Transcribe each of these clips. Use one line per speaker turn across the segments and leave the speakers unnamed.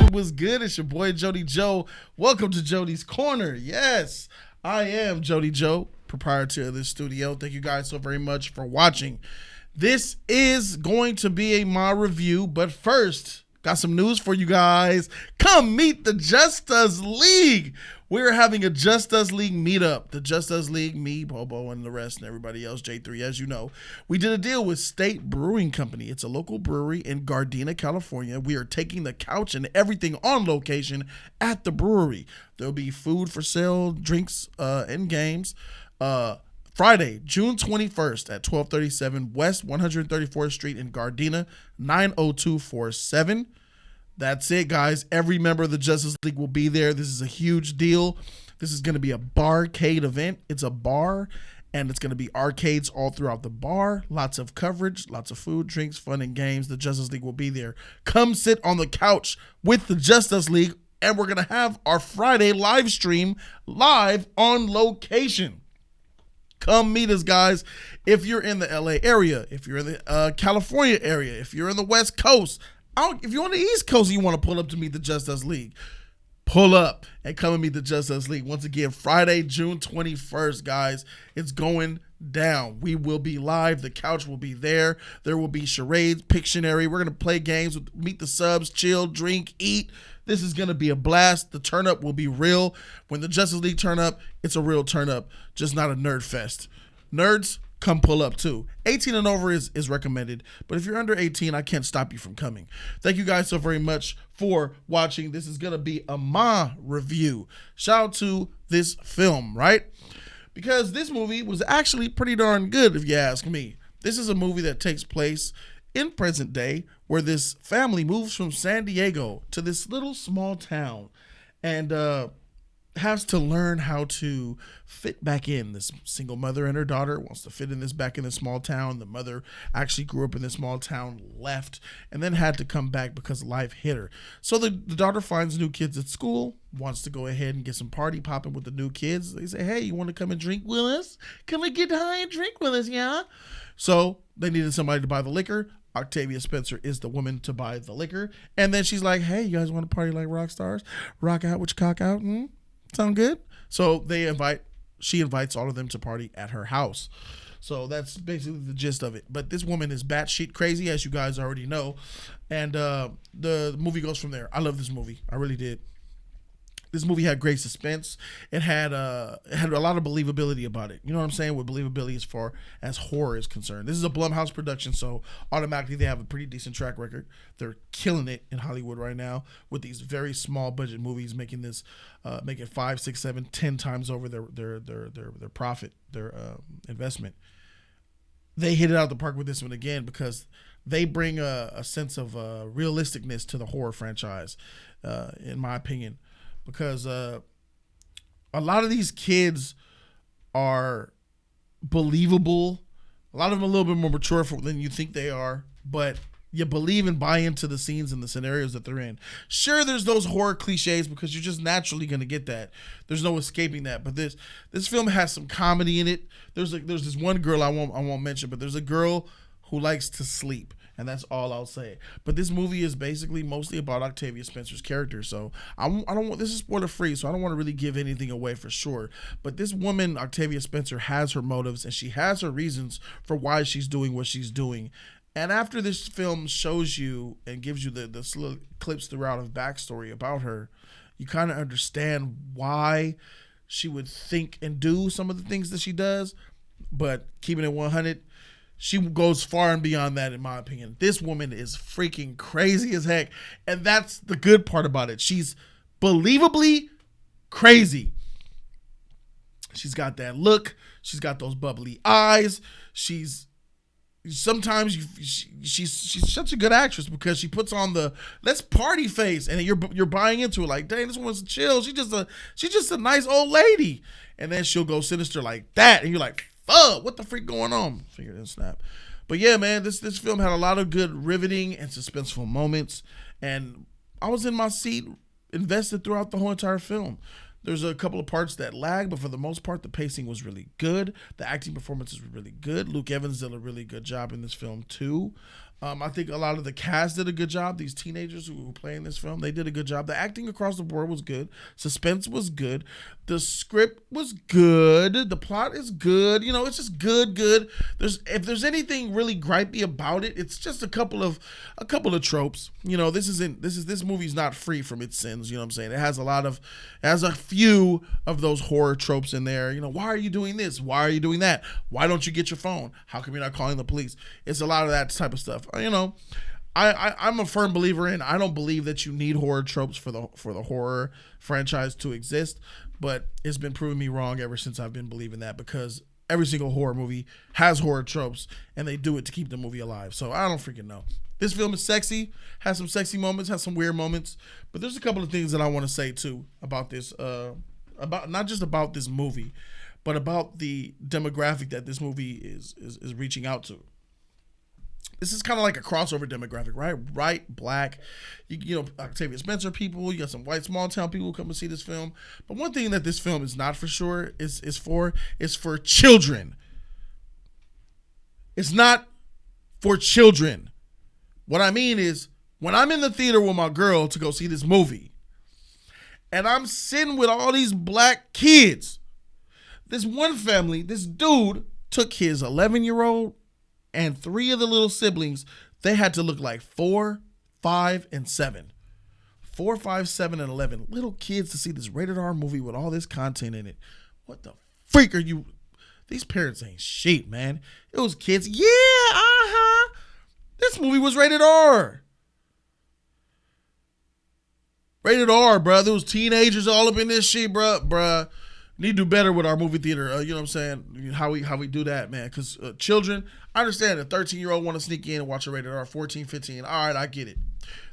what's good? It's your boy Jody Joe. Welcome to Jody's Corner. Yes, I am Jody Joe, proprietor of this studio. Thank you guys so very much for watching. This is going to be my review, but first, got some news for you guys. Come meet the Just Us League. We're having a Just Us League meetup. The Just Us League, me, Bobo, and the rest, and everybody else, J3, as you know. We did a deal with State Brewing Company. It's a local brewery in Gardena, California. We are taking the couch and everything on location at the brewery. There'll be food for sale, drinks, and games. Friday, June 21st at 1237 West 134th Street in Gardena, 90247. That's it, guys. Every member of the Justice League will be there. This is a huge deal. This is going to be a barcade event. It's a bar, and it's going to be arcades all throughout the bar. Lots of coverage, lots of food, drinks, fun, and games. The Justice League will be there. Come sit on the couch with the Justice League, and we're going to have our Friday live stream live on location. Come meet us, guys. If you're in the LA area, if you're in the California area, if you're in the West Coast, if you're on the East Coast and you want to pull up to meet the Just Us League, pull up and come and meet the Just Us League. Once again, Friday, June 21st, guys. It's going down. We will be live. The couch will be there. There will be charades, Pictionary. We're going to play games, meet the subs, chill, drink, eat. This is going to be a blast. The turn up will be real. When the Justice League turn up, it's a real turn up, just not a nerd fest. Nerds, come pull up too. 18 and over is recommended, but if you're under 18, I can't stop you from coming. Thank you guys so very much for watching. This is going to be a Ma review. Shout out to this film, right? Because this movie was actually pretty darn good, if you ask me. This is a movie that takes place in present day, where this family moves from San Diego to this little small town and has to learn how to fit back in. This single mother and her daughter wants to fit in back in this small town. The mother actually grew up in this small town, left, and then had to come back because life hit her. So the daughter finds new kids at school, wants to go ahead and get some party popping with the new kids. They say, hey, you want to come and drink with us? Come and get high and drink with us, yeah? So they needed somebody to buy the liquor. Octavia Spencer is the woman to buy the liquor. And then she's like, hey, you guys want to party like rock stars? Rock out with your cock out? Sound good? So she invites all of them to party at her house. So that's basically the gist of it. But this woman is batshit crazy, as you guys already know. And the movie goes from there. I love this movie. I really did. This movie had great suspense. It had a lot of believability about it. You know what I'm saying? With believability as far as horror is concerned. This is a Blumhouse production, so automatically they have a pretty decent track record. They're killing it in Hollywood right now with these very small budget movies, making 5, 6, 7, 10 times over their profit, their investment. They hit it out of the park with this one again because they bring a sense of realisticness to the horror franchise, in my opinion. Because a lot of these kids are believable. A lot of them are a little bit more mature than you think they are. But you believe and buy into the scenes and the scenarios that they're in. Sure, there's those horror cliches because you're just naturally going to get that. There's no escaping that. But this film has some comedy in it. There's this one girl I won't mention, but there's a girl who likes to sleep. And that's all I'll say. But this movie is basically mostly about Octavia Spencer's character. So I don't want, this is spoiler free, so I don't want to really give anything away for sure. But this woman, Octavia Spencer, has her motives and she has her reasons for why she's doing what she's doing. And after this film shows you and gives you the little clips throughout of backstory about her, you kind of understand why she would think and do some of the things that she does. But keeping it 100, she goes far and beyond that, in my opinion. This woman is freaking crazy as heck. And that's the good part about it. She's believably crazy. She's got that look. She's got those bubbly eyes. She's such a good actress because she puts on the let's party face and you're buying into it like, dang, this woman's chill. She's just a nice old lady. And then she'll go sinister like that. And you're like, fuck, what the freak going on? Finger didn't snap. But yeah, man, this film had a lot of good riveting and suspenseful moments. And I was in my seat, invested throughout the whole entire film. There's a couple of parts that lag, but for the most part, the pacing was really good. The acting performances were really good. Luke Evans did a really good job in this film too. I think a lot of the cast did a good job. These teenagers who were playing this film, they did a good job. The acting across the board was good. Suspense was good. The script was good. The plot is good. You know, it's just good. If there's anything really gripey about it, it's just a couple of tropes. You know, this movie's not free from its sins. You know what I'm saying? It has a few of those horror tropes in there. You know, why are you doing this? Why are you doing that? Why don't you get your phone? How come you're not calling the police? It's a lot of that type of stuff. You know, I'm a firm believer in. I don't believe that you need horror tropes for the horror franchise to exist, but it's been proving me wrong ever since I've been believing that, because every single horror movie has horror tropes and they do it to keep the movie alive. So I don't freaking know. This film is sexy, has some sexy moments, has some weird moments, but there's a couple of things that I want to say too about this, about not just about this movie, but about the demographic that this movie is reaching out to. This is kind of like a crossover demographic, right? White, black, you know, Octavia Spencer people. You got some white small town people who come and see this film. But one thing that this film is not for sure is for children. It's not for children. What I mean is, when I'm in the theater with my girl to go see this movie, and I'm sitting with all these black kids, this one family, this dude took his 11-year-old and 3 of the little siblings. They had to look like 4, 5, and 7. 4, 5, 7, and 11. Little kids to see this rated R movie with all this content in it. What the freak are you? These parents ain't shit, man. It was kids. Yeah, This movie was rated R. Rated R, bro. There was teenagers all up in this shit, bruh. Need to do better with our movie theater. You know what I'm saying? How we do that, man. Because children, I understand a 13-year-old want to sneak in and watch a rated R, 14, 15. All right, I get it.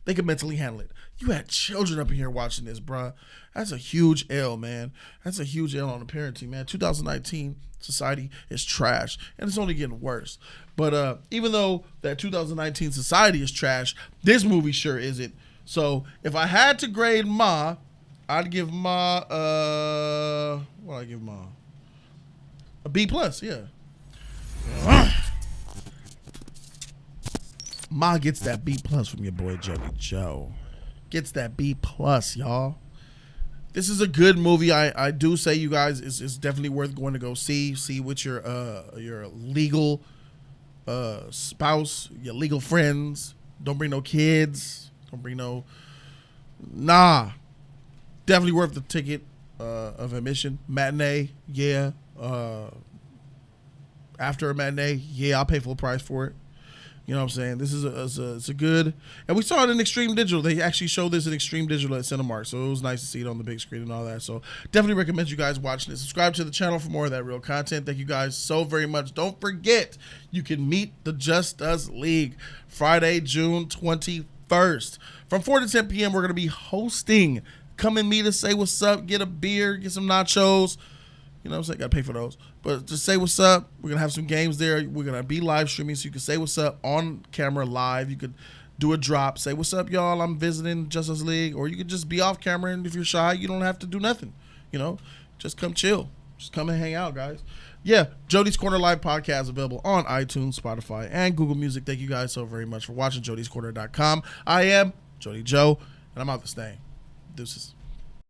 They can mentally handle it. You had children up in here watching this, bruh. That's a huge L, man. That's a huge L on the parenting, man. 2019 society is trash, and it's only getting worse. But even though that 2019 society is trash, this movie sure isn't. So if I had to grade Ma, I'd give Ma what I give Ma? A B+, yeah. Ma gets that B+ from your boy Jody Joe. Gets that B+, y'all. This is a good movie. I do say, you guys, it's definitely worth going to go see with your legal spouse, your legal friends. Don't bring no kids. Don't bring no. Nah. Definitely worth the ticket of admission. Matinee, yeah. After a matinee, yeah, I'll pay full price for it. You know what I'm saying? This is it's a good, and we saw it in Extreme Digital. They actually showed this in Extreme Digital at Cinemark, so it was nice to see it on the big screen and all that. So definitely recommend you guys watching it. Subscribe to the channel for more of that real content. Thank you guys so very much. Don't forget, you can meet the Just Us League Friday, June 21st. From 4 to 10 p.m., we're going to be hosting. Come and meet us, say what's up, get a beer, get some nachos. You know what I'm saying? Got to pay for those. But just say what's up. We're going to have some games there. We're going to be live streaming, so you can say what's up on camera live. You could do a drop. Say, what's up, y'all? I'm visiting Just Us League. Or you could just be off camera, and if you're shy, you don't have to do nothing. You know? Just come chill. Just come and hang out, guys. Yeah, Jody's Corner Live podcast available on iTunes, Spotify, and Google Music. Thank you guys so very much for watching. Jody'sCorner.com. I am Jody Joe, and I'm out this thing. Deuces.